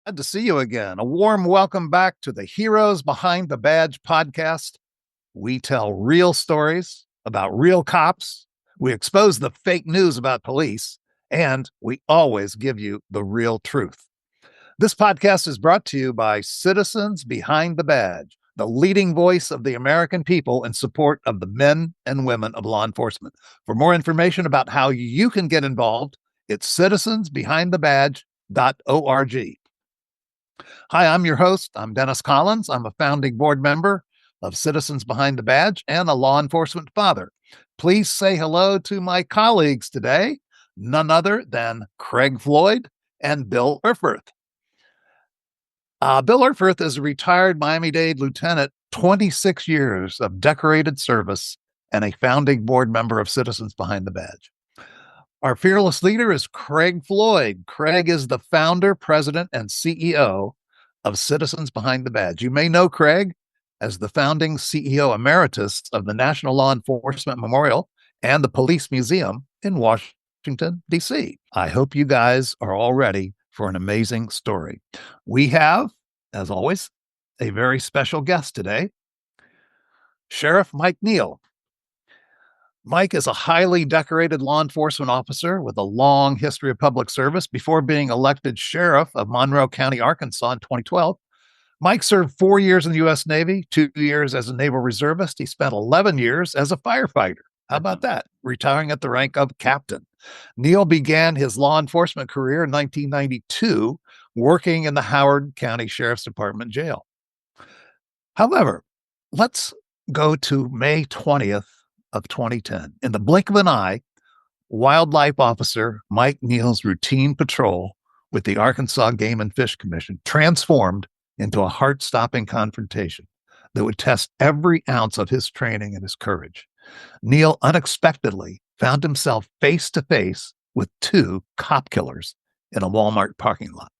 Glad to see you again. A warm welcome back to the Heroes Behind the Badge podcast. We tell real stories about real cops. We expose the fake news about police, and we always give you the real truth. This podcast is brought to you by Citizens Behind the Badge, the leading voice of the American people in support of the men and women of law enforcement. For more information about how you can get involved, it's citizensbehindthebadge.org. Hi, I'm your host. I'm Dennis Collins. I'm a founding board member of Citizens Behind the Badge and a law enforcement father. Please say hello to my colleagues today, none other than Craig Floyd and Bill Erfurth. Bill Erfurth is a retired Miami-Dade lieutenant, 26 years of decorated service, and a founding board member of Citizens Behind the Badge. Our fearless leader is Craig Floyd. Craig is the founder, president, and CEO of Citizens Behind the Badge. You may know Craig as the founding CEO emeritus of the National Law Enforcement Memorial and the Police Museum in Washington, D.C. I hope you guys are all ready for an amazing story. We have, as always, a very special guest today, Sheriff Mike Neal. Mike is a highly decorated law enforcement officer with a long history of public service. Before being elected sheriff of Monroe County, Arkansas in 2012, Mike served 4 years in the U.S. Navy, 2 years as a naval reservist. He spent 11 years as a firefighter. How about that? Retiring at the rank of captain. Neal began his law enforcement career in 1992, working in the Howard County Sheriff's Department jail. However, let's go to May 20th of 2010. In the blink of an eye, wildlife officer Mike Neal's routine patrol with the Arkansas Game and Fish Commission transformed into a heart-stopping confrontation that would test every ounce of his training and his courage. Neal unexpectedly found himself face-to-face with 2 cop killers in a Walmart parking lot.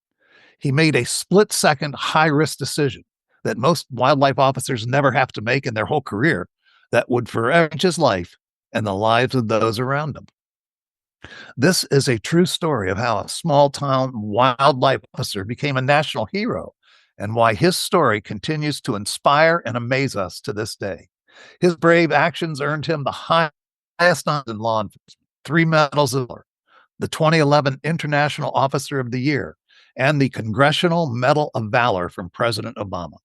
He made a split-second high-risk decision that most wildlife officers never have to make in their whole career that would forever change his life and the lives of those around him. This is a true story of how a small-town wildlife officer became a national hero and why his story continues to inspire and amaze us to this day. His brave actions earned him the highest honors in law enforcement, 3 medals of valor, the 2011 International Officer of the Year, and the Congressional Medal of Valor from President Obama.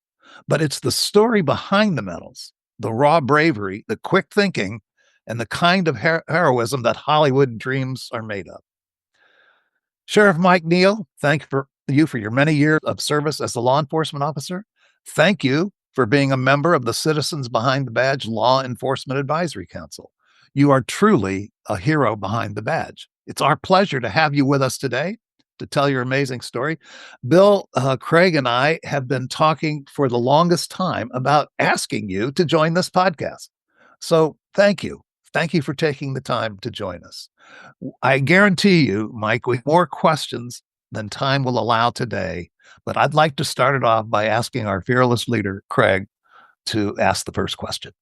But it's the story behind the medals, the raw bravery, the quick thinking, and the kind of heroism that Hollywood dreams are made of. Sheriff Mike Neal, thank you for your many years of service as a law enforcement officer. Thank you for being a member of the Citizens Behind the Badge Law Enforcement Advisory Council. You are truly a hero behind the badge. It's our pleasure to have you with us today to tell your amazing story. Bill, Craig, and I have been talking for the longest time about asking you to join this podcast. So thank you. Thank you for taking the time to join us. I guarantee you, Mike, we have more questions than time will allow today, but I'd like to start it off by asking our fearless leader, Craig, to ask the first question.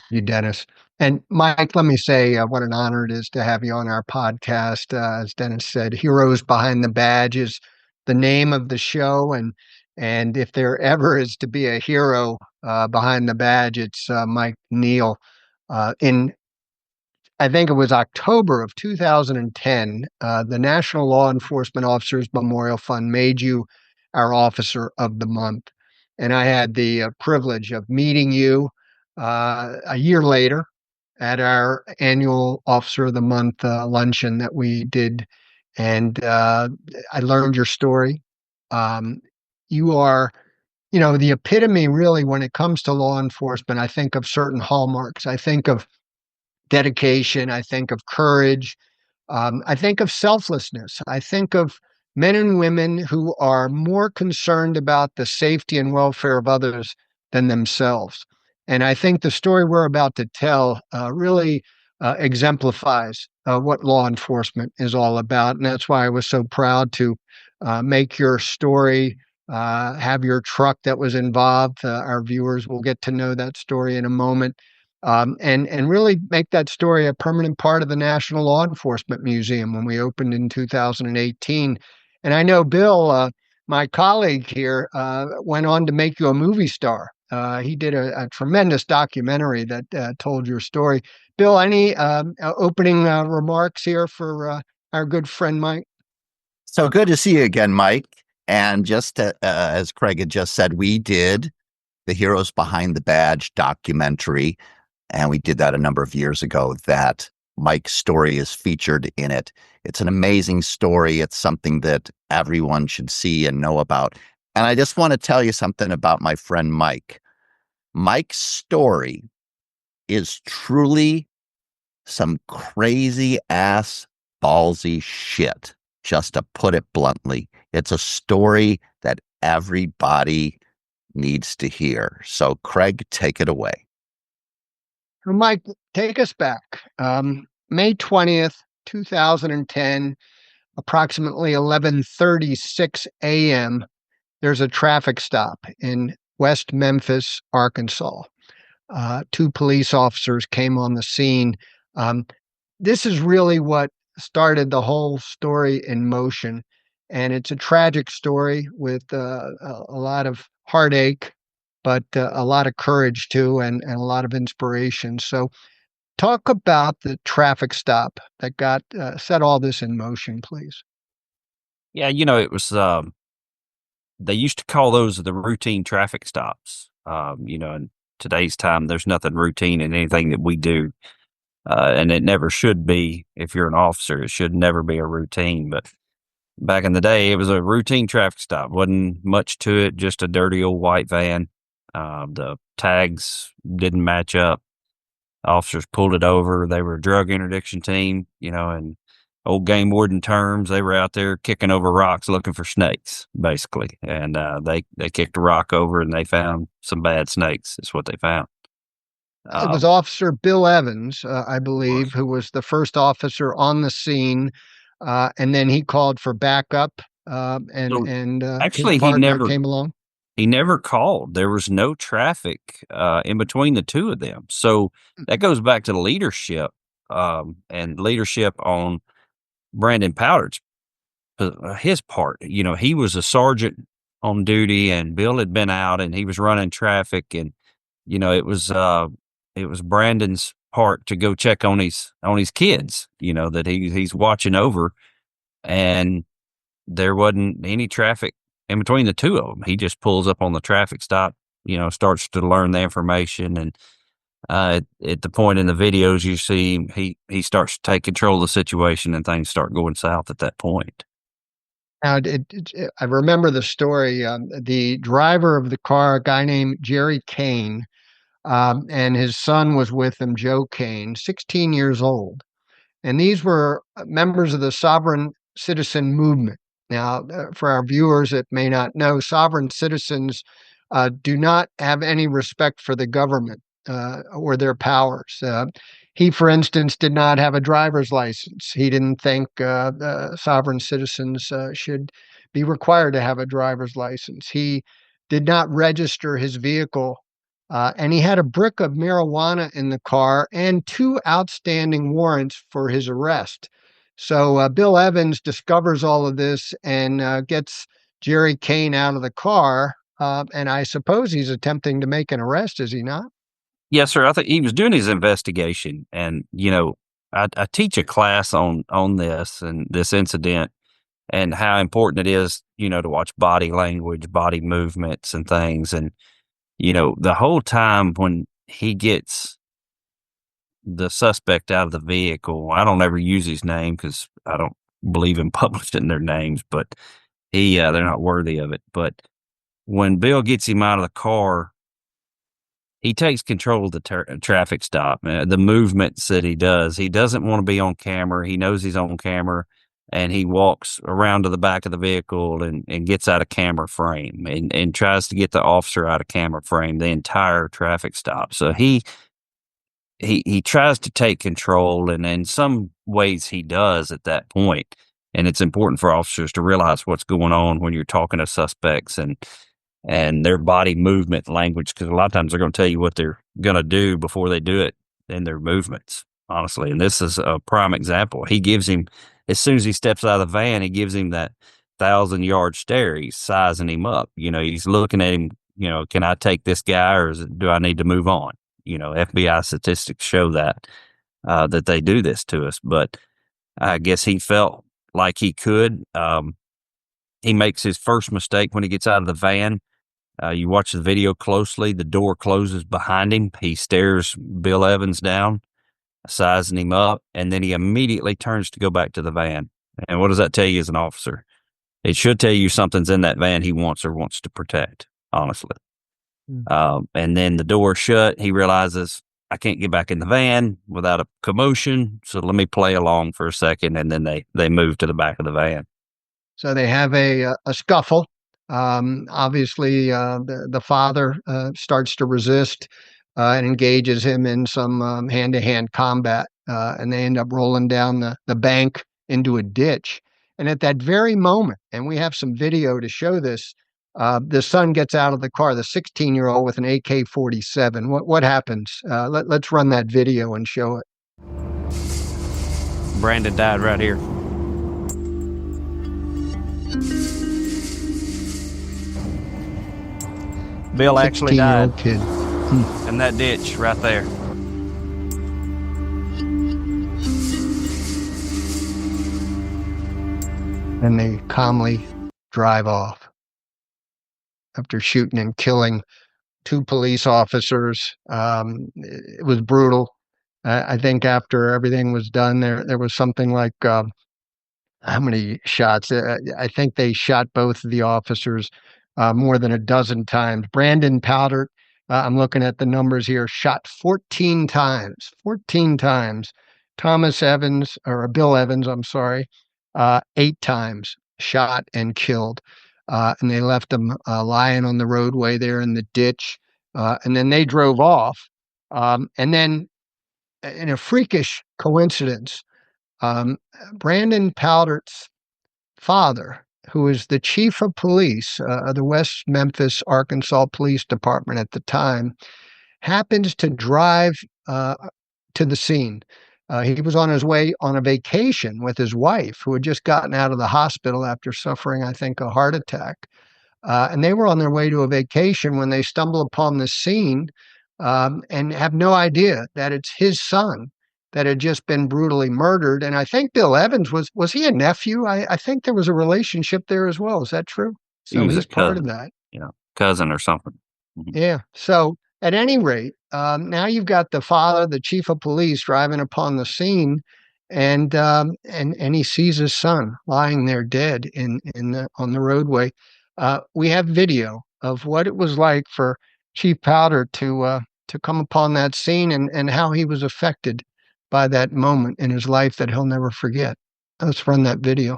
You, Dennis. And Mike, let me say what an honor it is to have you on our podcast. As Dennis said, Heroes Behind the Badge is the name of the show. And if there ever is to be a hero behind the badge, it's Mike Neal. I think it was October of 2010, the National Law Enforcement Officers Memorial Fund made you our Officer of the Month. And I had the privilege of meeting you a year later at our annual Officer of the Month luncheon that we did. And I learned your story. You are, the epitome really when it comes to law enforcement. I think of certain hallmarks. I think of dedication. I think of courage. I think of selflessness. I think of men and women who are more concerned about the safety and welfare of others than themselves. And I think the story we're about to tell really exemplifies what law enforcement is all about. And that's why I was so proud to make your story, have your truck that was involved. Our viewers will get to know that story in a moment. And really make that story a permanent part of the National Law Enforcement Museum when we opened in 2018. And I know, Bill, my colleague here went on to make you a movie star. He did a tremendous documentary that told your story. Bill, any opening remarks here for our good friend Mike? So good to see you again, Mike. And just as Craig had just said, we did the Heroes Behind the Badge documentary, and we did that a number of years ago. That Mike's story is featured in it. It's an amazing story. It's something that everyone should see and know about. And I just want to tell you something about my friend Mike. Mike's story is truly some crazy ass ballsy shit, just to put it bluntly. It's a story that everybody needs to hear. So, Craig, take it away. Well, Mike, take us back. May 20th, 2010, approximately 11:36 a.m., there's a traffic stop in West Memphis, Arkansas. Two police officers came on the scene. Um, this is really what started the whole story in motion. And it's a tragic story with a lot of heartache, but a lot of courage too, and a lot of inspiration. So, talk about the traffic stop that got set all this in motion, please. Yeah, it was they used to call those the routine traffic stops. In today's time, there's nothing routine in anything that we do. And it never should be. If you're an officer, it should never be a routine. But back in the day, it was a routine traffic stop. Wasn't much to it, just a dirty old white van. The tags didn't match up. Officers pulled it over. They were a drug interdiction team, and old game warden terms, they were out there kicking over rocks looking for snakes, basically. And they kicked a rock over and they found some bad snakes. Is what they found. It was Officer Bill Evans, I believe, who was the first officer on the scene, and then he called for backup, and actually, his partner came along. He never called. There was no traffic in between the two of them. So that goes back to the leadership and leadership on Brandon Powder's his part. He was a sergeant on duty, and Bill had been out, and he was running traffic, and it was Brandon's part to go check on his kids, that he's watching over, and there wasn't any traffic in between the two of them. He just pulls up on the traffic stop, starts to learn the information, and at the point in the videos you see he starts to take control of the situation, and things start going south at that point. Now, I remember the story. The driver of the car, a guy named Jerry Kane, and his son was with him, Joe Kane, 16 years old. And these were members of the sovereign citizen movement. Now, for our viewers that may not know, sovereign citizens do not have any respect for the government or their powers. He, for instance, did not have a driver's license. He didn't think sovereign citizens should be required to have a driver's license. He did not register his vehicle, and he had a brick of marijuana in the car and two outstanding warrants for his arrest. So Bill Evans discovers all of this and gets Jerry Kane out of the car, and I suppose he's attempting to make an arrest, is he not? Yes, sir. I think he was doing his investigation, and I teach a class on this and this incident, and how important it is, to watch body language, body movements, and things. And the whole time when he gets the suspect out of the vehicle, I don't ever use his name because I don't believe in publishing their names, but they're not worthy of it. But when Bill gets him out of the car, he takes control of the traffic stop, the movements that he does. He doesn't want to be on camera. He knows he's on camera, and he walks around to the back of the vehicle and gets out of camera frame and tries to get the officer out of camera frame the entire traffic stop. So he tries to take control, and in some ways he does at that point. And it's important for officers to realize what's going on when you're talking to suspects and their body movement language, because a lot of times they're going to tell you what they're going to do before they do it in their movements, honestly. And this is a prime example. He gives him, as soon as he steps out of the van, he gives him that 1,000-yard stare. He's sizing him up. He's looking at him, can I take this guy or do I need to move on? FBI statistics show that they do this to us, but I guess he felt like he could. He makes his first mistake when he gets out of the van. You watch the video closely. The door closes behind him. He stares Bill Evans down, sizing him up, and then he immediately turns to go back to the van. And what does that tell you as an officer? It should tell you something's in that van he wants to protect, honestly. And then the door shut. He realizes, I can't get back in the van without a commotion, so let me play along for a second, and then they move to the back of the van. So they have a scuffle. Obviously, the father starts to resist and engages him in some hand-to-hand combat, and they end up rolling down the bank into a ditch. And at that very moment, and we have some video to show this, the son gets out of the car, the 16-year-old with an AK-47. What happens? Let's run that video and show it. Brandon died right here. Bill actually died kid. in that ditch right there. And they calmly drive off after shooting and killing 2 police officers. It was brutal. I think after everything was done, there was something like how many shots? I think they shot both of the officers more than a dozen times. Brandon Powder, I'm looking at the numbers here, shot 14 times. 14 times. Thomas Evans, or Bill Evans, I'm sorry, 8 times shot and killed. And they left him lying on the roadway there in the ditch. And then they drove off. And then, in a freakish coincidence, Brandon Powder's father, who was the chief of police of the West Memphis, Arkansas Police Department at the time, happens to drive to the scene. He was on his way on a vacation with his wife, who had just gotten out of the hospital after suffering, I think, a heart attack. And they were on their way to a vacation when they stumble upon the scene and have no idea that it's his son that had just been brutally murdered. And I think Bill Evans, was he a nephew? I think there was a relationship there as well. Is that true? So he's part of that. Cousin or something. Mm-hmm. Yeah. So at any rate, now you've got the father, the chief of police, driving upon the scene, and he sees his son lying there dead on the roadway. We have video of what it was like for Chief Powder to come upon that scene and how he was affected by that moment in his life that he'll never forget. Let's run that video.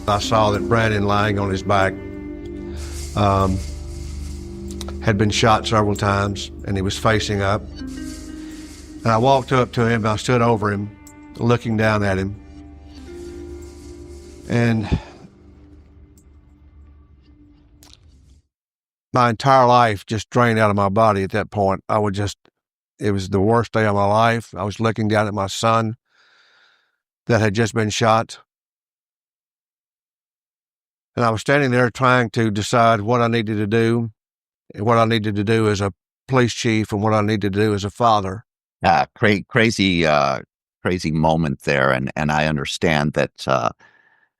I saw that Brandon, lying on his back, had been shot several times, and he was facing up. And I walked up to him, and I stood over him, looking down at him. And my entire life just drained out of my body at that point. It was the worst day of my life. I was looking down at my son that had just been shot. And I was standing there trying to decide what I needed to do, and what I needed to do as a police chief, and what I needed to do as a father. Crazy moment there. And I understand that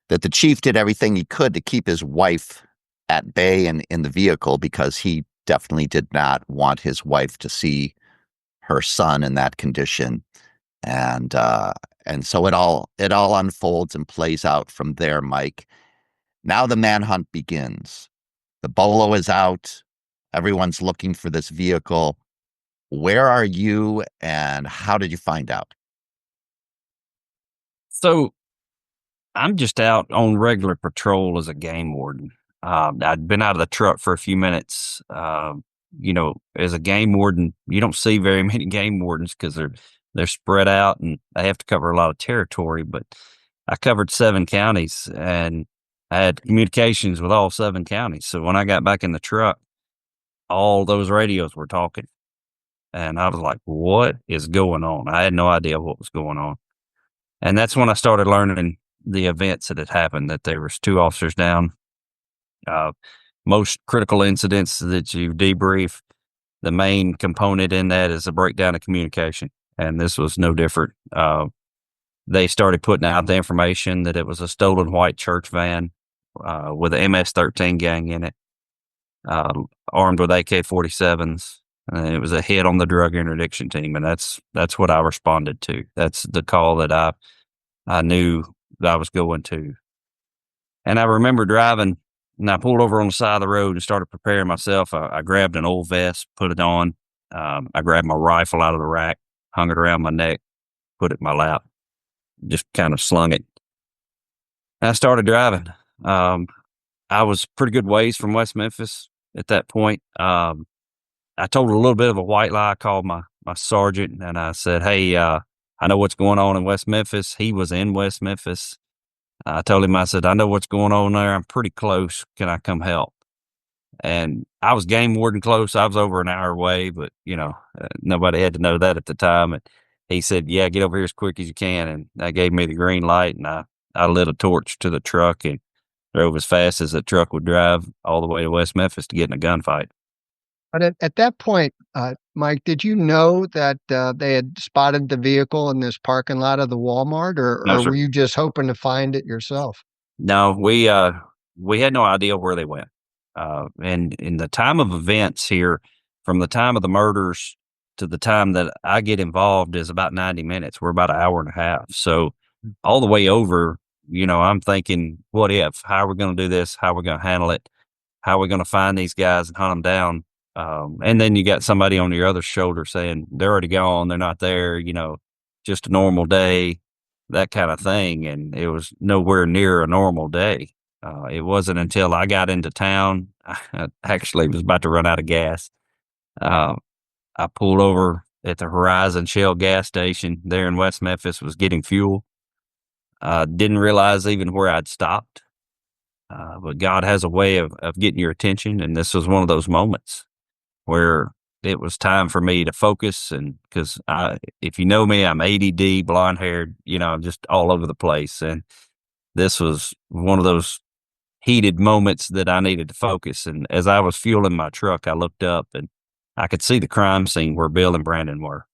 the chief did everything he could to keep his wife at bay and in the vehicle, because he definitely did not want his wife to see her son in that condition. And so it all unfolds and plays out from there, Mike. Now the manhunt begins. The bolo is out. Everyone's looking for this vehicle. Where are you, and how did you find out? So I'm just out on regular patrol as a game warden. I'd been out of the truck for a few minutes. As a game warden, you don't see very many game wardens because they're spread out and they have to cover a lot of territory. But I covered 7 counties, and I had communications with all 7 counties. So when I got back in the truck, all those radios were talking. And I was like, what is going on? I had no idea what was going on. And that's when I started learning, the events that had happened, that there was 2 officers down. Most critical incidents that you debrief, the main component in that is a breakdown of communication, and this was no different. They started putting out the information that it was a stolen white church van with an MS-13 gang in it, armed with AK-47s. It was a hit on the drug interdiction team, and that's what I responded to. That's the call that I knew that I was going to. And I remember driving, and I pulled over on the side of the road and started preparing myself. I grabbed an old vest, put it on. I grabbed my rifle out of the rack, hung it around my neck, put it in my lap, just kind of slung it. And I started driving. I was pretty good ways from West Memphis at that point. I told a little bit of a white lie. I called my sergeant and I said, "Hey, I know what's going on in West Memphis." He was in West Memphis. I told him, I said, "I know what's going on there. I'm pretty close. Can I come help?" And I was game warden close. I was over an hour away, but nobody had to know that at the time. And he said, "Yeah, get over here as quick as you can." And that gave me the green light, and I lit a torch to the truck and drove as fast as the truck would drive all the way to West Memphis to get in a gunfight. But at that point, Mike, did you know that they had spotted the vehicle in this parking lot of the Walmart, No, or sir. were you just hoping to find it yourself? No, we had no idea where they went. And in the time of events here, from the time of the murders to the time that I get involved is about 90 minutes. We're about an hour and a half. So all the way over, I'm thinking, what if? How are we going to do this? How are we going to handle it? How are we going to find these guys and hunt them down? And then you got somebody on your other shoulder saying they're already gone, they're not there, just a normal day, that kind of thing. And it was nowhere near a normal day. It wasn't until I got into town, I actually was about to run out of gas. I pulled over at the Horizon Shell gas station there in West Memphis, was getting fuel. Didn't realize even where I'd stopped. But God has a way of getting your attention. And this was one of those moments where it was time for me to focus. And because if you know me, I'm ADD, blonde haired, I'm just all over the place. And this was one of those heated moments that I needed to focus. And as I was fueling my truck, I looked up and I could see the crime scene where Bill and Brandon were.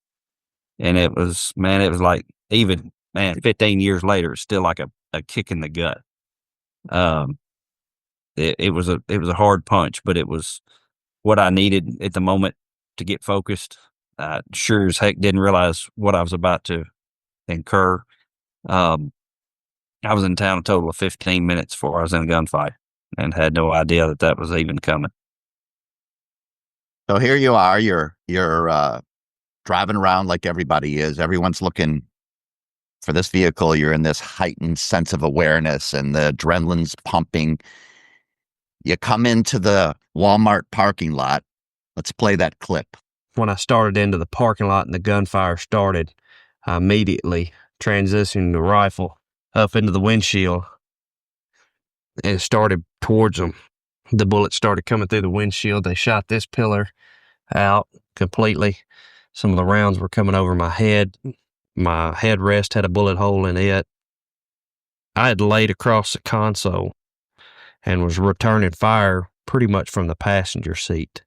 And it was like, even 15 years later, it's still like a kick in the gut. It was a hard punch, but it was what I needed at the moment to get focused. I sure as heck didn't realize what I was about to incur. I was in town a total of 15 minutes before I was in a gunfight and had no idea that was even coming. So here you are, you're driving around like everybody is. Everyone's looking for this vehicle. You're in this heightened sense of awareness and the adrenaline's pumping. You come into the Walmart parking lot. Let's play that clip. When I started into the parking lot and the gunfire started, I immediately transitioned the rifle up into the windshield and started towards them. The bullets started coming through the windshield. They shot this pillar out completely. Some of the rounds were coming over my head. My headrest had a bullet hole in it. I had laid across the console and was returning fire pretty much from the passenger seat.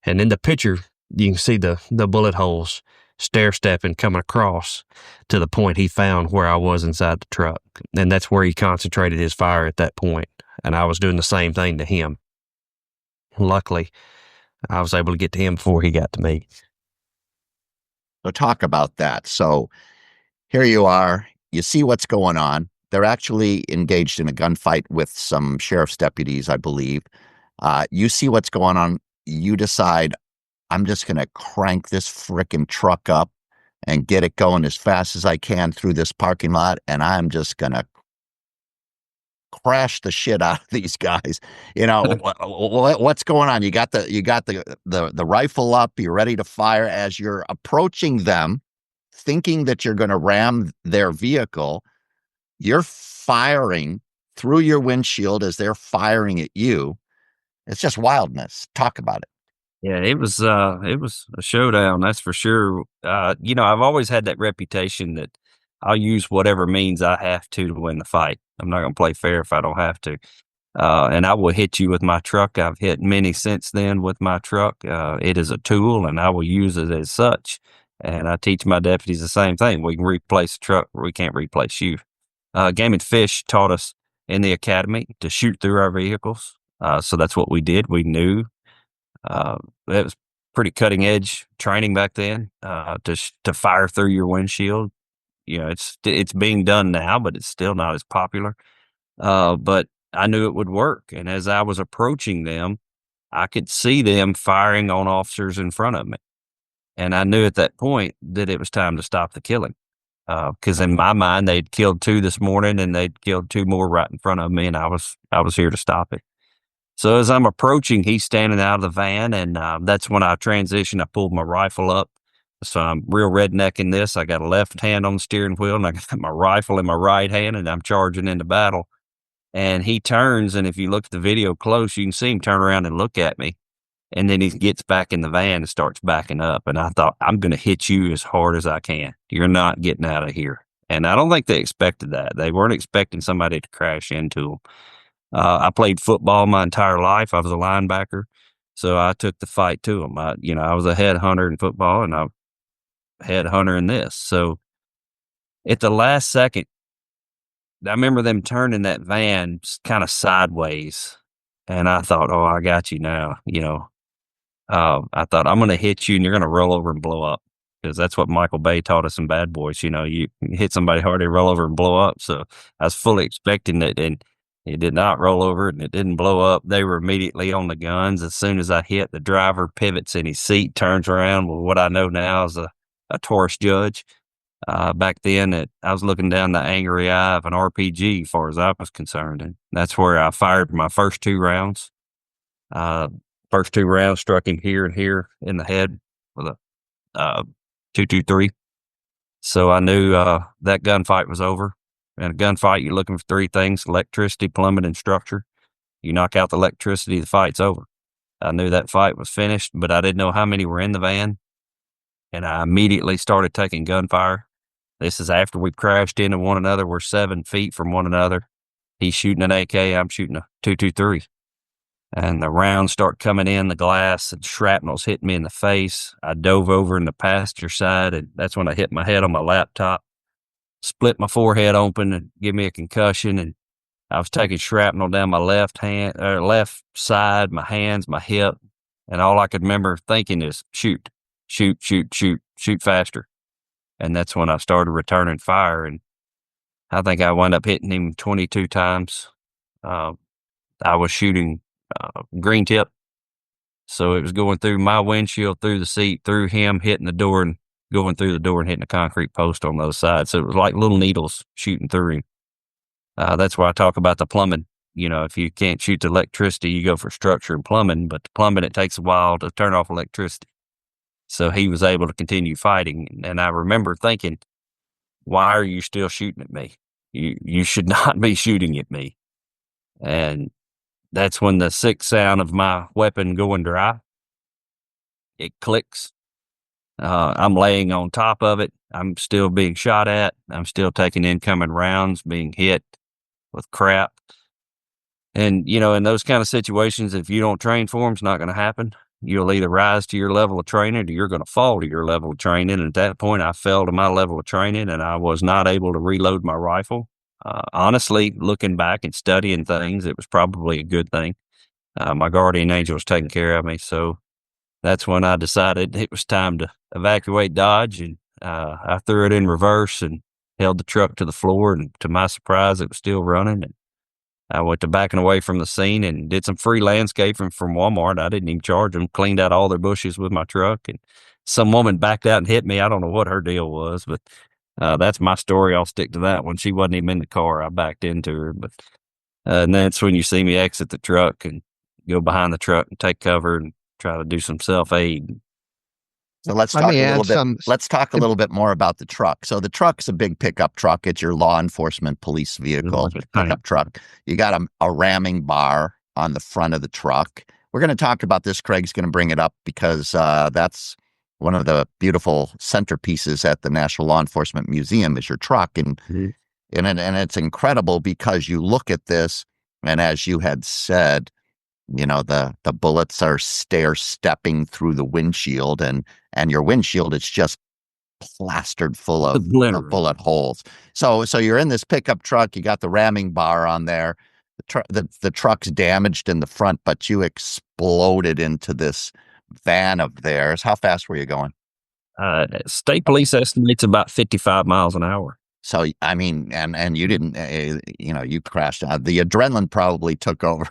And in the picture, you can see the bullet holes stair-stepping coming across to the point he found where I was inside the truck. And that's where he concentrated his fire at that point. And I was doing the same thing to him. Luckily, I was able to get to him before he got to me. So talk about that. So here you are. You see what's going on. They're actually engaged in a gunfight with some sheriff's deputies, I believe. You see what's going on. You decide, I'm just going to crank this frickin' truck up and get it going as fast as I can through this parking lot, and I'm just going to crash the shit out of these guys. What's going on? You got the rifle up. You're ready to fire. As you're approaching them, thinking that you're going to ram their vehicle, you're firing through your windshield as they're firing at you. It's just wildness. Talk about it. Yeah, it was a showdown, that's for sure. I've always had that reputation that I'll use whatever means I have to win the fight. I'm not going to play fair if I don't have to. And I will hit you with my truck. I've hit many since then with my truck. It is a tool, and I will use it as such. And I teach my deputies the same thing. We can replace the truck, but we can't replace you. Game and Fish taught us in the academy to shoot through our vehicles. So that's what we did. We knew it was pretty cutting edge training back then to fire through your windshield. You know, it's being done now, but it's still not as popular. But I knew it would work, and as I was approaching them, I could see them firing on officers in front of me, and I knew at that point that it was time to stop the killing. Because in my mind, they'd killed 2 this morning, and they'd killed 2 more right in front of me, and I was here to stop it. So as I'm approaching, he's standing out of the van, and that's when I transitioned. I pulled my rifle up. So I'm real redneck in this. I got a left hand on the steering wheel, and I got my rifle in my right hand, and I'm charging into battle. And he turns, and if you look at the video close, you can see him turn around and look at me. And then he gets back in the van and starts backing up. And I thought, I'm going to hit you as hard as I can. You're not getting out of here. And I don't think they expected that. They weren't expecting somebody to crash into them. I played football my entire life. I was a linebacker. So I took the fight to them. I was a headhunter in football, and I'm a headhunter in this. So at the last second, I remember them turning that van kind of sideways, and I thought, "Oh, I got you now." I thought, "I'm going to hit you, and you're going to roll over and blow up," because that's what Michael Bay taught us in Bad Boys. You hit somebody hard, they roll over and blow up. So I was fully expecting it, and it did not roll over, and it didn't blow up. They were immediately on the guns. As soon as I hit, the driver pivots in his seat, turns around with what I know now is a Taurus judge. Back then, I was looking down the angry eye of an RPG as far as I was concerned. And that's where I fired my first 2 rounds. First 2 rounds struck him here and here in the head with a 223. So I knew that gunfight was over. In a gunfight, you're looking for 3 things: electricity, plumbing, and structure. You knock out the electricity, the fight's over. I knew that fight was finished, but I didn't know how many were in the van. And I immediately started taking gunfire. This is after we crashed into one another. We're 7 feet from one another. He's shooting an AK. I'm shooting a 223. And the rounds start coming in the glass, and shrapnel's hitting me in the face. I dove over in the passenger side, and that's when I hit my head on my laptop, split my forehead open and give me a concussion. And I was taking shrapnel down my left side, my hands, my hip. And all I could remember thinking is shoot faster. And that's when I started returning fire. And I think I wound up hitting him 22 times. I was shooting green tip. So it was going through my windshield, through the seat, through him, hitting the door, and going through the door and hitting a concrete post on the other side. So it was like little needles shooting through him. That's why I talk about the plumbing. If you can't shoot the electricity, you go for structure and plumbing. But the plumbing, it takes a while to turn off electricity. So he was able to continue fighting. And I remember thinking, why are you still shooting at me? You should not be shooting at me. And that's when the sick sound of my weapon going dry, it clicks. I'm laying on top of it. I'm still being shot at. I'm still taking incoming rounds, being hit with crap. And, in those kind of situations, if you don't train for them, it's not going to happen. You'll either rise to your level of training, or you're going to fall to your level of training. And at that point, I fell to my level of training, and I was not able to reload my rifle. Honestly, looking back and studying things, it was probably a good thing. My guardian angel was taking care of me. So that's when I decided it was time to evacuate Dodge. And I threw it in reverse and held the truck to the floor. And to my surprise, it was still running. And I went to backing away from the scene and did some free landscaping from Walmart. I didn't even charge them, cleaned out all their bushes with my truck. And some woman backed out and hit me. I don't know what her deal was, but that's my story. I'll stick to that one. She wasn't even in the car. I backed into her. But and that's when you see me exit the truck and go behind the truck and take cover and try to do some self-aid. So let's talk a little bit more about the truck. So the truck's a big pickup truck. It's your law enforcement police vehicle pickup truck. You got a ramming bar on the front of the truck. We're going to talk about this. Craig's going to bring it up because that's one of the beautiful centerpieces at the National Law Enforcement Museum is your truck. And it's incredible because you look at this, and as you had said, the bullets are stair-stepping through the windshield, and your windshield is just plastered full of bullet holes. So you're in this pickup truck, you got the ramming bar on there, the truck's damaged in the front, but you exploded into this van of theirs. How fast were you going? State police estimates about 55 miles an hour. So, I mean, and you didn't, you crashed. The adrenaline probably took over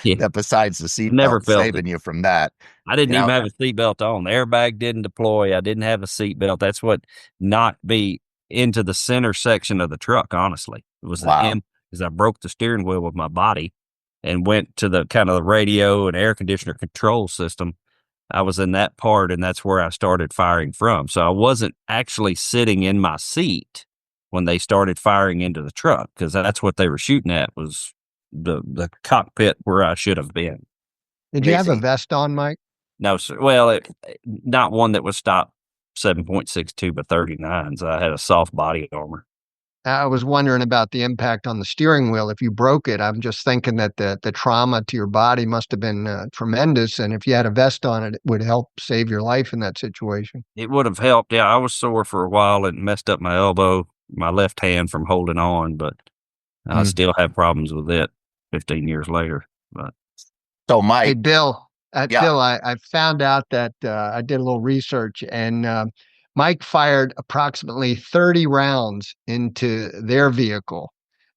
besides the seatbelt saving you from that. I didn't even have a seatbelt on. The airbag didn't deploy. I didn't have a seatbelt. That's what knocked me into the center section of the truck, honestly. It was because I broke the steering wheel with my body and went to the kind of the radio and air conditioner control system. I was in that part, and that's where I started firing from. So I wasn't actually sitting in my seat when they started firing into the truck, because that's what they were shooting at, was the cockpit where I should have been. Did you have a vest on, Mike? No, sir. Well, not one that was stopped 7.62 by 39s. I had a soft body armor. I was wondering about the impact on the steering wheel. If you broke it, I'm just thinking that the trauma to your body must have been tremendous. And if you had a vest on it, it would help save your life in that situation. It would have helped. Yeah, I was sore for a while and messed up my elbow, my left hand from holding on, but I still have problems with it 15 years later. But so, Mike. Hey, Bill, I found out that I did a little research, and Mike fired approximately 30 rounds into their vehicle.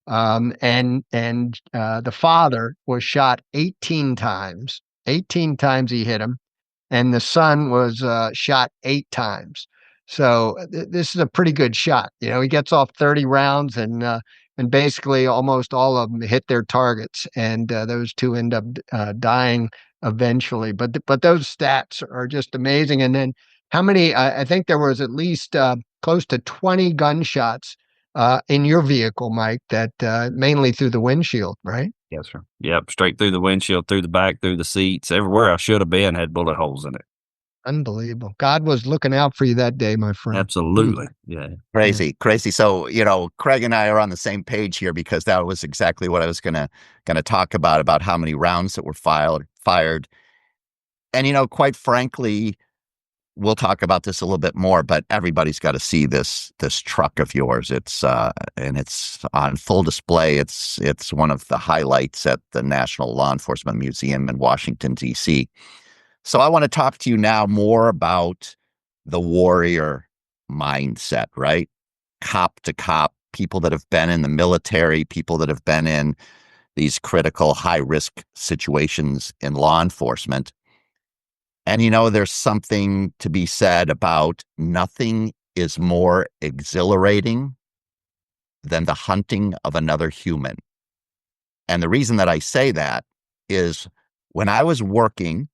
And the father was shot 18 times. 18 times he hit him, and the son was shot 8 times. So this is a pretty good shot. He gets off 30 rounds, and basically almost all of them hit their targets, and those 2 end up dying eventually. But those stats are just amazing. And then how many? I think there was at least close to 20 gunshots in your vehicle, Mike. That mainly through the windshield, right? Yes, sir. Yep, straight through the windshield, through the back, through the seats, everywhere I should have been had bullet holes in it. Unbelievable. God was looking out for you that day, my friend. Absolutely. Yeah. Crazy. So, Craig and I are on the same page here, because that was exactly what I was gonna talk about how many rounds that were fired. And, quite frankly, we'll talk about this a little bit more, but everybody's got to see this truck of yours. It's and it's on full display. It's one of the highlights at the National Law Enforcement Museum in Washington, D.C. So I want to talk to you now more about the warrior mindset, right? Cop to cop, people that have been in the military, people that have been in these critical high-risk situations in law enforcement. And, there's something to be said about nothing is more exhilarating than the hunting of another human. And the reason that I say that is when I was working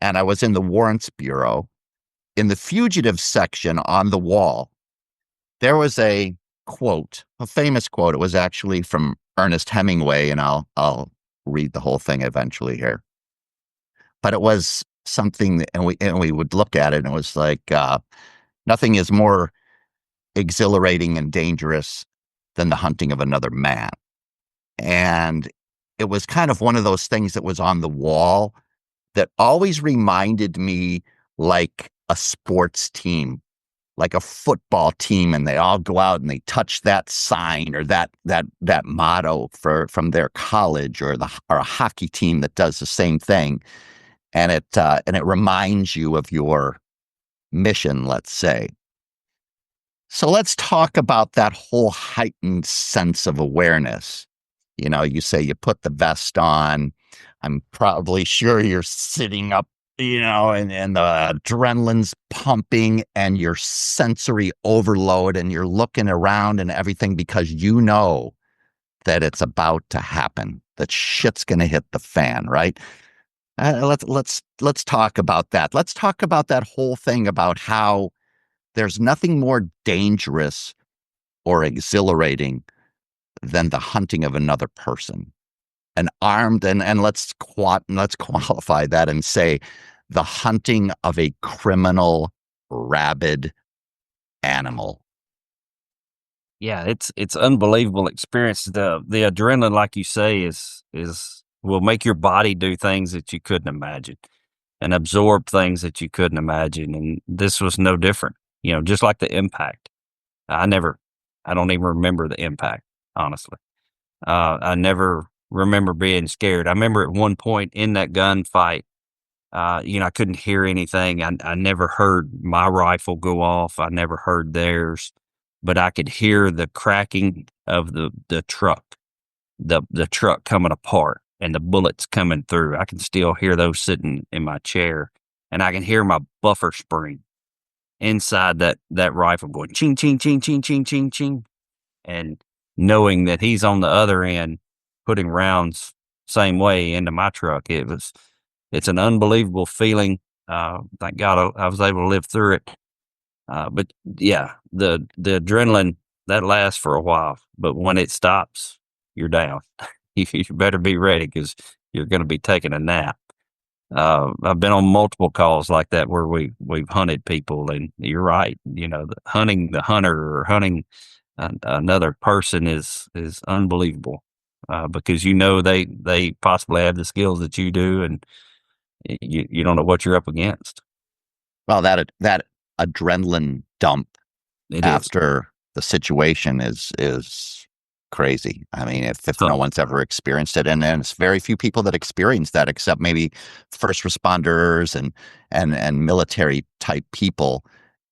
and I was in the Warrants Bureau, in the fugitive section on the wall, there was a quote, a famous quote. It was actually from Ernest Hemingway, and I'll read the whole thing eventually here. But it was something, and we would look at it, and it was like, nothing is more exhilarating and dangerous than the hunting of another man. And it was kind of one of those things that was on the wall that always reminded me like a sports team, like a football team, and they all go out and they touch that sign or that motto from their college, or a hockey team that does the same thing. And it reminds you of your mission, let's say. So let's talk about that whole heightened sense of awareness. You say you put the vest on. I'm probably sure you're sitting up, and the adrenaline's pumping and your sensory overload, and you're looking around and everything because you know that it's about to happen, that shit's going to hit the fan, right? Let's talk about that. Let's talk about that whole thing about how there's nothing more dangerous or exhilarating than the hunting of another person. An armed, and let's qualify that and say the hunting of a criminal, rabid animal. Yeah, it's unbelievable experience. The adrenaline, like you say, is will make your body do things that you couldn't imagine and absorb things that you couldn't imagine. And this was no different. Just like the impact. I don't even remember the impact, honestly. I never remember being scared. I remember at one point in that gunfight, I couldn't hear anything. I never heard my rifle go off. I never heard theirs, but I could hear the cracking of the truck, the truck coming apart and the bullets coming through. I can still hear those sitting in my chair, and I can hear my buffer spring inside that rifle going ching, ching, ching, ching, ching, ching, ching. And knowing that he's on the other end putting rounds same way into my truck, it's an unbelievable feeling. Thank God I was able to live through it. But yeah, the adrenaline that lasts for a while, but when it stops, you're down. You better be ready because you're going to be taking a nap. I've been on multiple calls like that where we've hunted people, and you're right. Hunting the hunter or hunting another person is unbelievable, because they possibly have the skills that you do, and you don't know what you're up against. Well, that adrenaline dump It is. after the situation is crazy. I mean, if no one's ever experienced it, and it's very few people that experience that, except maybe first responders and military type people.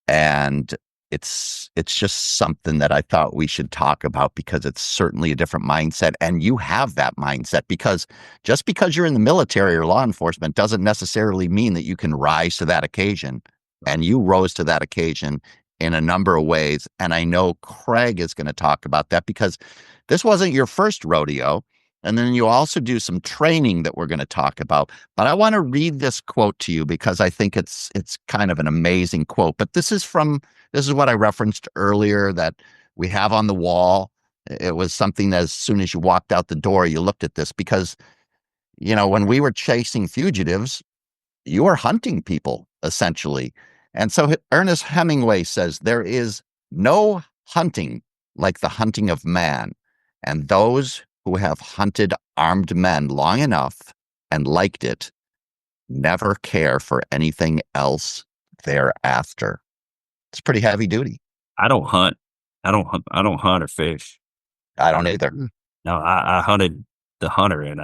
And it's just something that I thought we should talk about, because it's certainly a different mindset. And you have that mindset, because just because you're in the military or law enforcement doesn't necessarily mean that you can rise to that occasion. And you rose to that occasion in a number of ways. And I know Craig is going to talk about that, because this wasn't your first rodeo. And then you also do some training that we're going to talk about. But I want to read this quote to you, because I think it's kind of an amazing quote. But this is what I referenced earlier that we have on the wall. It was something that as soon as you walked out the door, you looked at this, because, when we were chasing fugitives, you were hunting people, essentially. And so Ernest Hemingway says, "There is no hunting like the hunting of man, and those who have hunted armed men long enough and liked it never care for anything else thereafter." It's pretty heavy duty. I don't hunt. I don't hunt or fish. I don't either. No, I hunted the hunter, and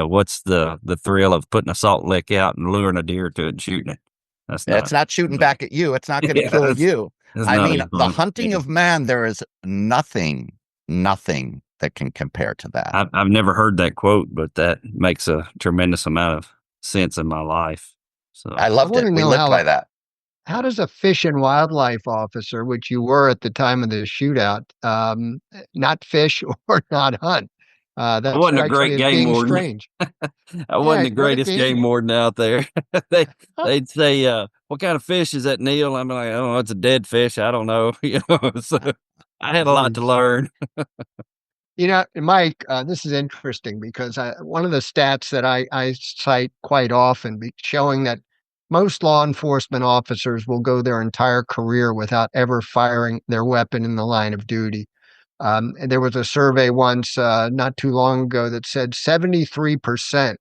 what's the thrill of putting a salt lick out and luring a deer to it and shooting it? It's not shooting back at you. It's not going to kill you. I mean, the hunting of man, there is nothing that can compare to that. I've never heard that quote, but that makes a tremendous amount of sense in my life. So I loved it. We lived by that. How does a fish and wildlife officer, which you were at the time of the shootout, not fish or not hunt? That's I wasn't a great game warden. Strange. I wasn't the greatest game warden out there. They'd say, "What kind of fish is that, Neal?" I'm like, "Oh, it's a dead fish. I don't know." So I had a lot to learn. Mike, this is interesting, because one of the stats that I cite quite often, showing that most law enforcement officers will go their entire career without ever firing their weapon in the line of duty. And there was a survey once, not too long ago, that said 73%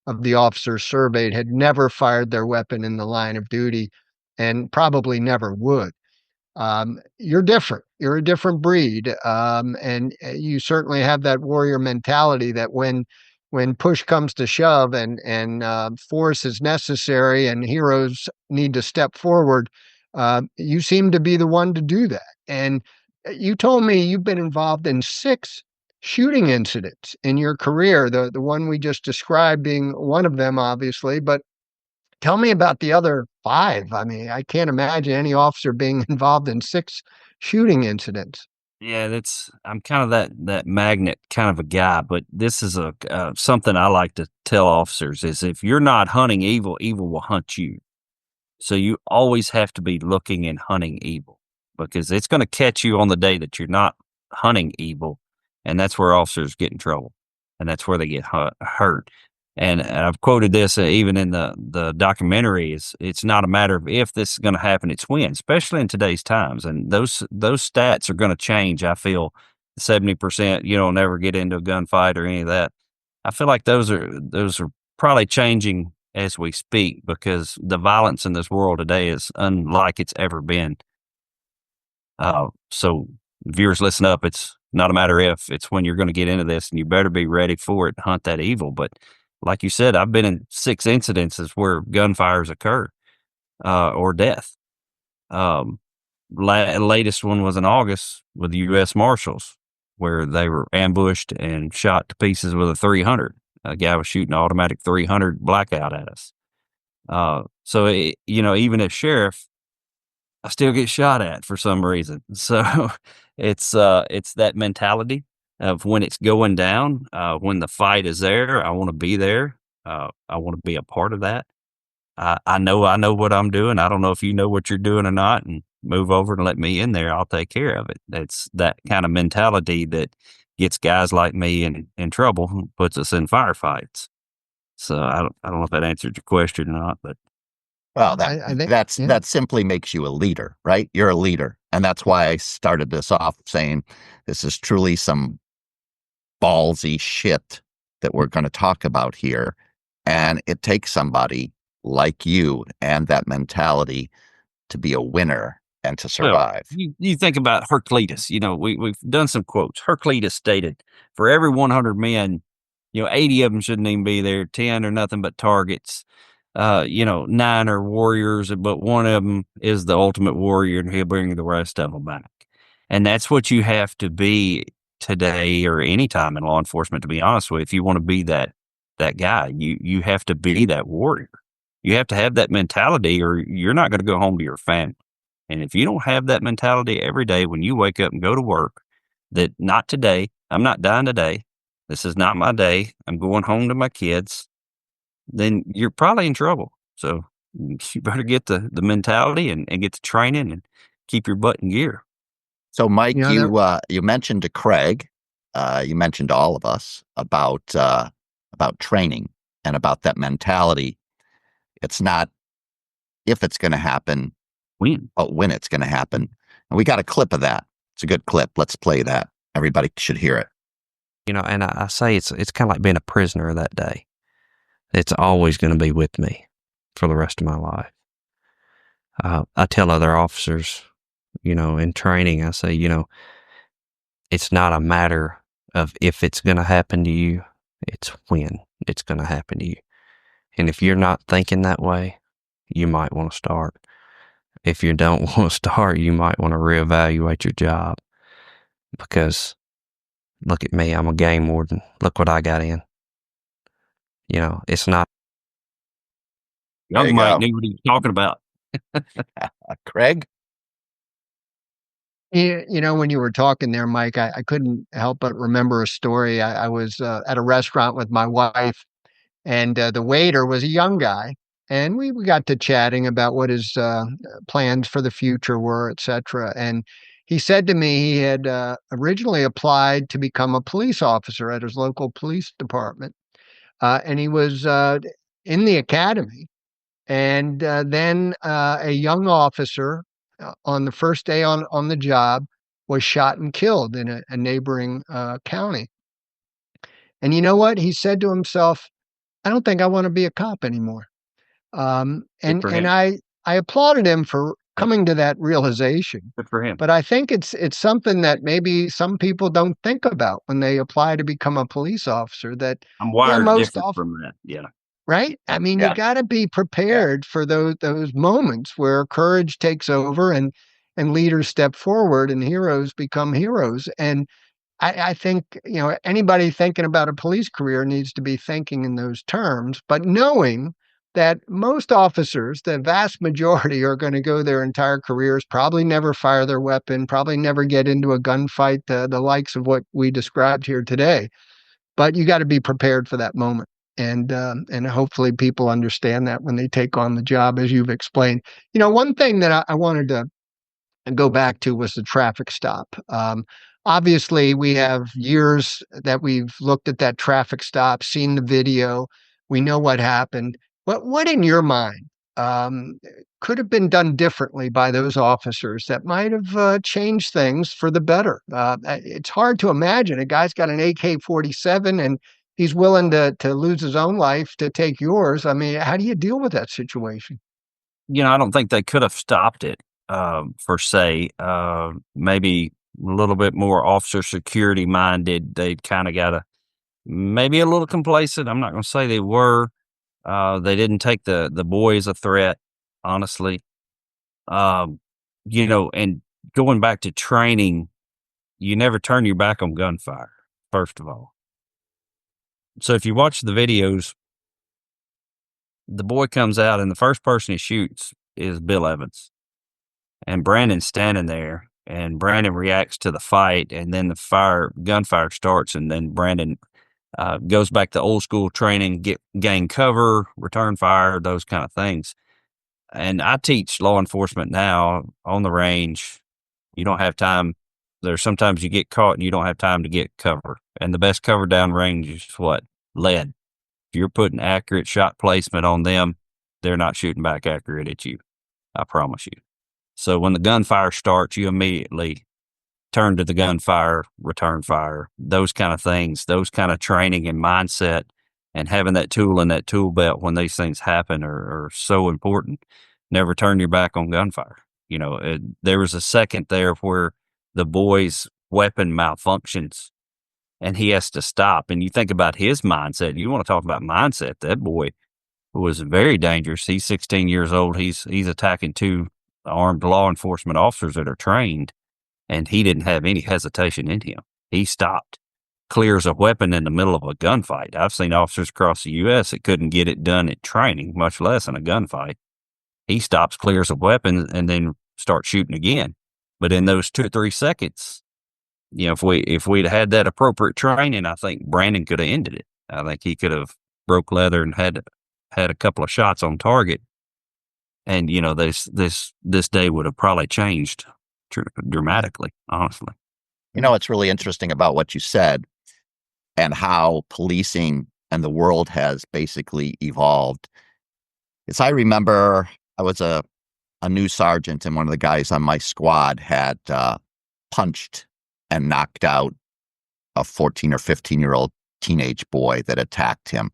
of the officers surveyed had never fired their weapon in the line of duty, and probably never would. You're different. You're a different breed. And you certainly have that warrior mentality that when push comes to shove and force is necessary and heroes need to step forward, you seem to be the one to do that. And you told me you've been involved in 6 shooting incidents in your career, the one we just described being one of them, obviously, but tell me about the other 5. I mean, I can't imagine any officer being involved in 6 shooting incidents. Yeah, I'm kind of that magnet kind of a guy, but this is something I like to tell officers is if you're not hunting evil, evil will hunt you. So you always have to be looking and hunting evil, because it's going to catch you on the day that you're not hunting evil, and that's where officers get in trouble, and that's where they get hurt. And I've quoted this even in the documentary. It's not a matter of if this is going to happen; it's when, especially in today's times. And those stats are going to change. I feel 70%. You don't never get into a gunfight or any of that. I feel like those are probably changing as we speak, because the violence in this world today is unlike it's ever been. So viewers, listen up. It's not a matter if, it's when you're going to get into this, and you better be ready for it and hunt that evil. But like you said, I've been in 6 incidences where gunfires occur, or death. Latest one was in August with the U.S. Marshals, where they were ambushed and shot to pieces with a 300. A guy was shooting an automatic 300 blackout at us. So even as sheriff, I still get shot at for some reason. So it's that mentality of when it's going down, when the fight is there, I want to be there. I want to be a part of that. I know what I'm doing. I don't know if you know what you're doing or not, and move over and let me in there. I'll take care of it. It's that kind of mentality that gets guys like me in trouble and puts us in firefights. So I don't know if that answered your question or not, but Well, I think that simply makes you a leader, right? You're a leader. And that's why I started this off saying this is truly some ballsy shit that we're going to talk about here. And it takes somebody like you and that mentality to be a winner and to survive. Well, you think about Heraclitus. We've done some quotes. Heraclitus stated, "For every 100 men, 80 of them shouldn't even be there. 10 are nothing but targets. 9 are warriors, but one of them is the ultimate warrior, and he'll bring the rest of them back." And that's what you have to be today, or any time in law enforcement, to be honest with you. If you want to be that guy, you have to be that warrior. You have to have that mentality, or you're not going to go home to your family. And if you don't have that mentality every day when you wake up and go to work, that not today, I'm not dying today, this is not my day, I'm going home to my kids, then you're probably in trouble. So you better get the mentality and get the training and keep your butt in gear. So, Mike, You know, you mentioned to Craig, you mentioned to all of us about training and about that mentality. It's not if it's going to happen, but when it's going to happen. And we got a clip of that. It's a good clip. Let's play that. Everybody should hear it. And I say it's kind of like being a prisoner that day. It's always going to be with me for the rest of my life. I tell other officers, in training, I say, it's not a matter of if it's going to happen to you, it's when it's going to happen to you. And if you're not thinking that way, you might want to start. If you don't want to start, you might want to reevaluate your job, because look at me, I'm a game warden. Look what I got in. It's not. Young Mike knew what he was talking about. Craig? When you were talking there, Mike, I couldn't help but remember a story. I was at a restaurant with my wife, and the waiter was a young guy. And we got to chatting about what his plans for the future were, et cetera. And he said to me he had originally applied to become a police officer at his local police department. And he was in the academy. And then a young officer on the first day on the job was shot and killed in a neighboring county. And you know what? He said to himself, I don't think I want to be a cop anymore. And I applauded him for coming to that realization. Good for him. But I think it's something that maybe some people don't think about when they apply to become a police officer. That I'm wired different from that. Yeah. Right? I mean, you got to be prepared for those moments where courage takes over and leaders step forward and heroes become heroes. And I think, anybody thinking about a police career needs to be thinking in those terms, but knowing that most officers, the vast majority, are going to go their entire careers, probably never fire their weapon, probably never get into a gunfight, the likes of what we described here today. But you got to be prepared for that moment. And hopefully people understand that when they take on the job, as you've explained. One thing that I wanted to go back to was the traffic stop. Obviously, we have years that we've looked at that traffic stop, seen the video. We know what happened. What in your mind um, could have been done differently by those officers that might have changed things for the better? It's hard to imagine a guy's got an AK-47 and he's willing to lose his own life to take yours. I mean, how do you deal with that situation? I don't think they could have stopped it, per se. Maybe a little bit more officer security minded. They'd kind of got maybe a little complacent. I'm not going to say they were. They didn't take the boy as a threat, honestly. And going back to training, you never turn your back on gunfire, first of all. So if you watch the videos, the boy comes out and the first person he shoots is Bill Evans. And Brandon's standing there, and Brandon reacts to the fight, and then the gunfire starts, and then Brandon goes back to old school training, gain cover, return fire, those kind of things. And I teach law enforcement now on the range. You don't have time. There's sometimes you get caught and you don't have time to get cover. And the best cover down range is what? Lead. If you're putting accurate shot placement on them, they're not shooting back accurate at you. I promise you. So when the gunfire starts, you immediately turn to the gunfire, return fire, those kind of things, those kind of training and mindset, and having that tool in that tool belt when these things happen are so important. Never turn your back on gunfire. There was a second there where the boy's weapon malfunctions and he has to stop. And you think about his mindset. You want to talk about mindset. That boy was very dangerous. He's 16 years old. He's attacking two armed law enforcement officers that are trained, and he didn't have any hesitation in him. He stopped, clears a weapon in the middle of a gunfight. I've seen officers across the U.S. that couldn't get it done at training, much less in a gunfight. He stops, clears a weapon, and then starts shooting again. But in those 2 or 3 seconds, if we'd had that appropriate training, I think Brandon could have ended it. I think he could have broke leather and had a couple of shots on target. And, this day would have probably changed dramatically, honestly. What's really interesting about what you said and how policing and the world has basically evolved is I remember I was a new sergeant, and one of the guys on my squad had punched and knocked out a 14 or 15-year-old teenage boy that attacked him.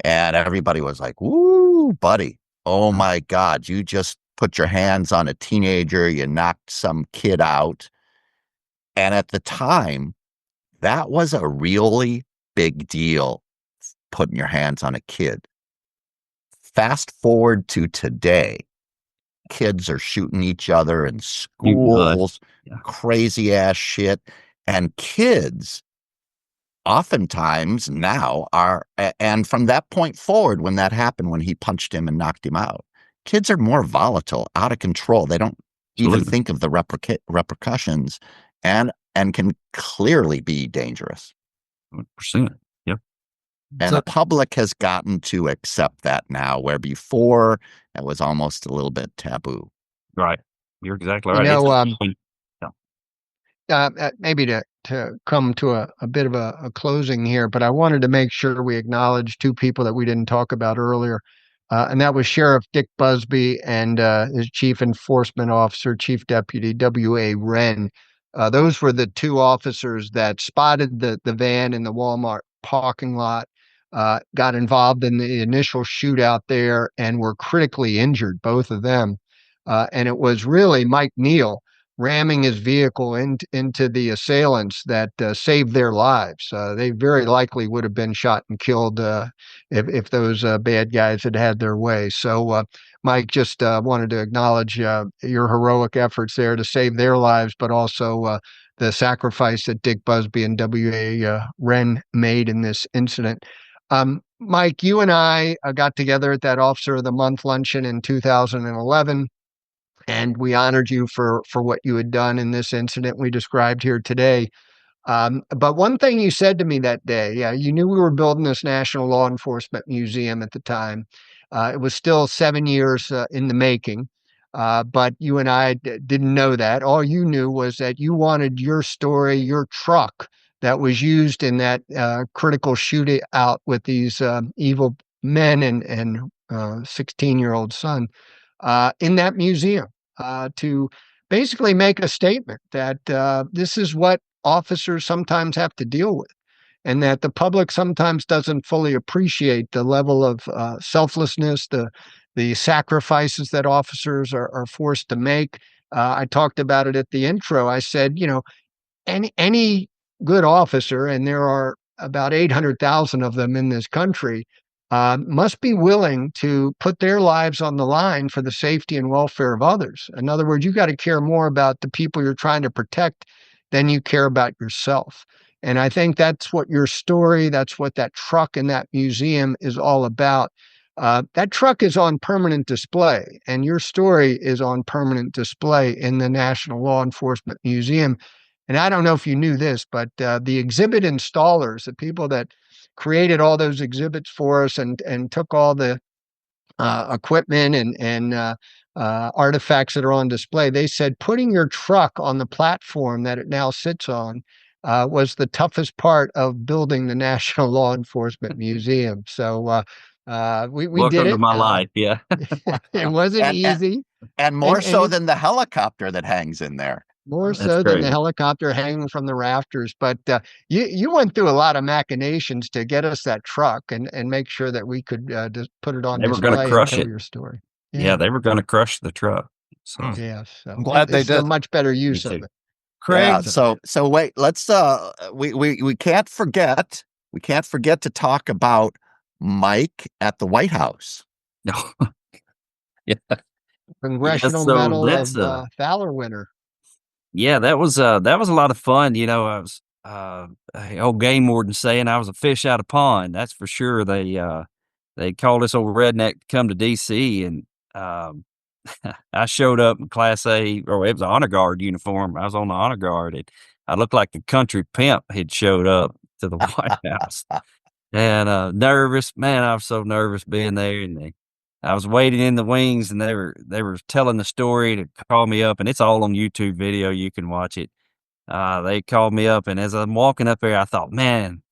And everybody was like, "Woo, buddy. Oh my God, you just put your hands on a teenager, you knocked some kid out." And at the time, that was a really big deal, putting your hands on a kid. Fast forward to today, kids are shooting each other in schools, crazy ass shit. And kids oftentimes now and from that point forward, when that happened, when he punched him and knocked him out, kids are more volatile, out of control. They don't even think of the repercussions and can clearly be dangerous. 100%. Yep. And the public has gotten to accept that now, where before it was almost a little bit taboo. Right. You're exactly right. Maybe to come to a bit of a closing here, but I wanted to make sure we acknowledge 2 people that we didn't talk about earlier. And that was Sheriff Dick Busby and his Chief Enforcement Officer, Chief Deputy W.A. Wren. Those were the 2 officers that spotted the van in the Walmart parking lot, got involved in the initial shootout there, and were critically injured, both of them. And it was really Mike Neal ramming his vehicle into the assailants that saved their lives. They very likely would have been shot and killed if those bad guys had had their way. So, Mike, just wanted to acknowledge your heroic efforts there to save their lives, but also the sacrifice that Dick Busby and W.A. Wren made in this incident. Mike, you and I got together at that Officer of the Month luncheon in 2011. And we honored you for what you had done in this incident we described here today. But one thing you said to me that day, you knew we were building this National Law Enforcement Museum at the time. It was still 7 years in the making, but you and I didn't know that. All you knew was that you wanted your story, your truck, that was used in that critical shootout with these evil men and 16-year-old son in that museum to basically make a statement that this is what officers sometimes have to deal with, and that the public sometimes doesn't fully appreciate the level of selflessness, the sacrifices that officers are forced to make. I talked about it at the intro. I said, any good officer, and there are about 800,000 of them in this country, must be willing to put their lives on the line for the safety and welfare of others. In other words, you got to care more about the people you're trying to protect than you care about yourself. And I think that's what your story, that's what that truck in that museum is all about. That truck is on permanent display, and your story is on permanent display in the National Law Enforcement Museum. And I don't know if you knew this, but the exhibit installers, the people that created all those exhibits for us and took all the equipment and artifacts that are on display, they said putting your truck on the platform that it now sits on was the toughest part of building the National Law Enforcement Museum. So we Welcome did to it. my life. Yeah. It wasn't And, easy. and more And so it- than the helicopter that hangs in there. More That's so than the crazy. helicopter hanging from the rafters. But you went through a lot of machinations to get us that truck and make sure that we could just put it on They were going to display and crush tell it. your story. Yeah, they were going to crush the truck. So Yeah. So I'm glad they it's a did. much better use too. of it. Yeah. Craig, So wait, let's we can't forget to talk about Mike at the White House. no. Yeah. Congressional so Medal that's of Valor winner. Yeah, that was a lot of fun. I was old game warden saying I was a fish out of pond. That's for sure. They called this old redneck to come to DC, and um, I showed up in Class A, or it was an honor guard uniform. I was on the honor guard, and I looked like a country pimp had showed up to the White House. And nervous, man, I was so nervous being there, and I was waiting in the wings, and they were telling the story to call me up, and it's all on YouTube video. You can watch it. They called me up, and as I'm walking up there, I thought, man,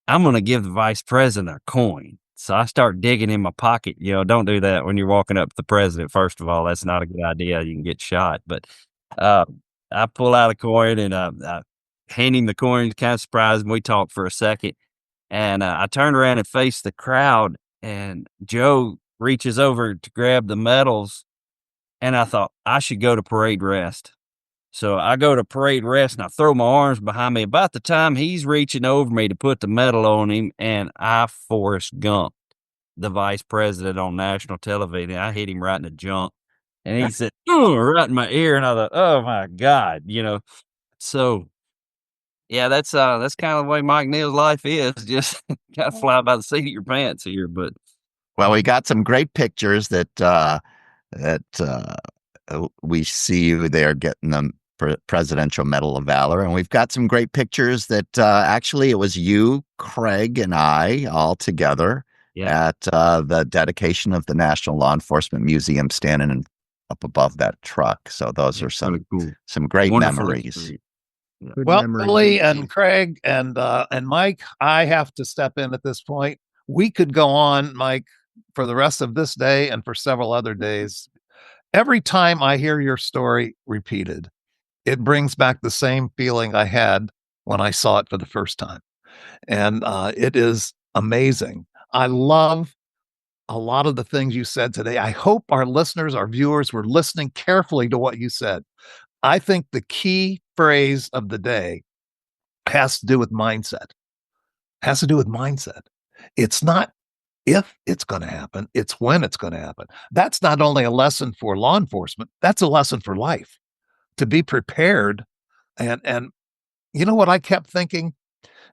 I'm gonna give the vice president a coin. So I start digging in my pocket. Don't do that when you're walking up to the president. First of all, that's not a good idea. You can get shot. But uh, I pull out a coin and I hand him the coin. Kind of surprised him. We talked for a second. And I turned around and faced the crowd, and Joe reaches over to grab the medals. And I thought, I should go to parade rest. So I go to parade rest and I throw my arms behind me. About the time he's reaching over me to put the medal on him, and I Forrest Gump the vice president on national television. I hit him right in the junk. And he said, right in my ear. And I thought, oh my God. So yeah, that's kind of the way Mike Neal's life is. Just gotta fly by the seat of your pants here. But Well, we got some great pictures that we see you there getting the Presidential Medal of Valor, and we've got some great pictures that actually it was you, Craig, and I all together at the dedication of the National Law Enforcement Museum, standing up above that truck. So those are some great wonderful memories. experience. Good well, memories. Billy and Craig and Mike, I have to step in at this point. We could go on, Mike, for the rest of this day and for several other days. Every time I hear your story repeated, it brings back the same feeling I had when I saw it for the first time. And it is amazing. I love a lot of the things you said today. I hope our listeners, our viewers were listening carefully to what you said. I think the key phrase of the day has to do with mindset. Has to do with mindset. It's not if it's going to happen, it's when it's going to happen. That's not only a lesson for law enforcement, that's a lesson for life. To be prepared. And you know what I kept thinking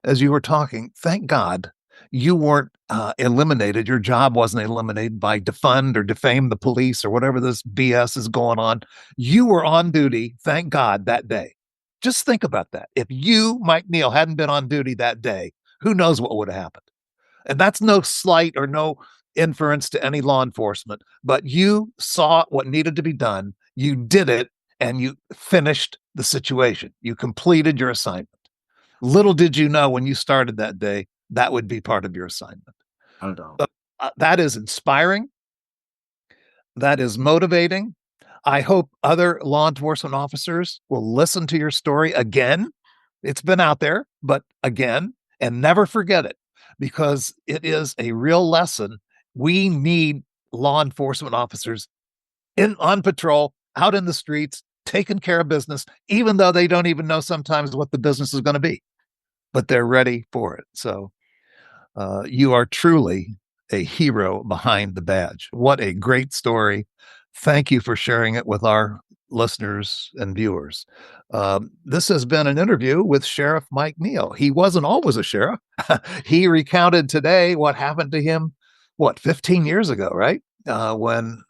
as you were talking? Thank God you weren't eliminated. Your job wasn't eliminated by defund or defame the police or whatever this BS is going on. You were on duty, thank God, that day. Just think about that. If you, Mike Neal, hadn't been on duty that day, who knows what would have happened? And that's no slight or no inference to any law enforcement, but you saw what needed to be done. You did it, and you finished the situation. You completed your assignment. Little did you know when you started that day, that would be part of your assignment. That is inspiring. That is motivating. I hope other law enforcement officers will listen to your story again. It's been out there, but again, and never forget it, because it is a real lesson. We need law enforcement officers on patrol, out in the streets, taking care of business, even though they don't even know sometimes what the business is going to be, but they're ready for it. So you are truly a hero behind the badge. What a great story. Thank you for sharing it with our listeners and viewers. This has been an interview with Sheriff Mike Neal. He wasn't always a sheriff. He recounted today what happened to him, 15 years ago, right? When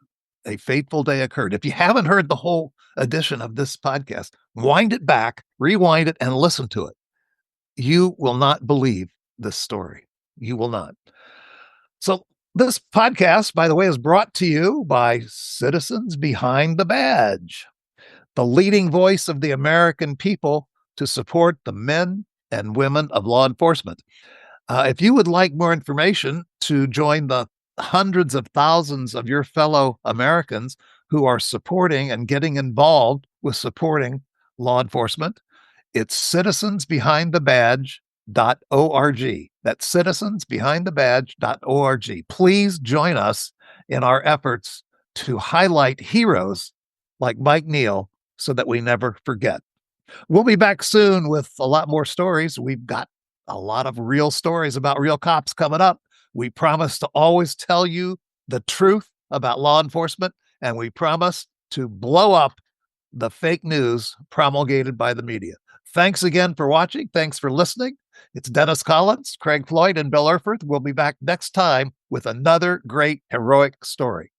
a fateful day occurred. If you haven't heard the whole edition of this podcast, wind it back, rewind it, and listen to it. You will not believe this story. You will not. So this podcast, by the way, is brought to you by Citizens Behind the Badge, the leading voice of the American people to support the men and women of law enforcement. If you would like more information to join the hundreds of thousands of your fellow Americans who are supporting and getting involved with supporting law enforcement, it's citizensbehindthebadge.org. That's citizensbehindthebadge.org. Please join us in our efforts to highlight heroes like Mike Neal so that we never forget. We'll be back soon with a lot more stories. We've got a lot of real stories about real cops coming up. We promise to always tell you the truth about law enforcement, and we promise to blow up the fake news promulgated by the media. Thanks again for watching. Thanks for listening. It's Dennis Collins, Craig Floyd, and Bill Erfurth. We'll be back next time with another great heroic story.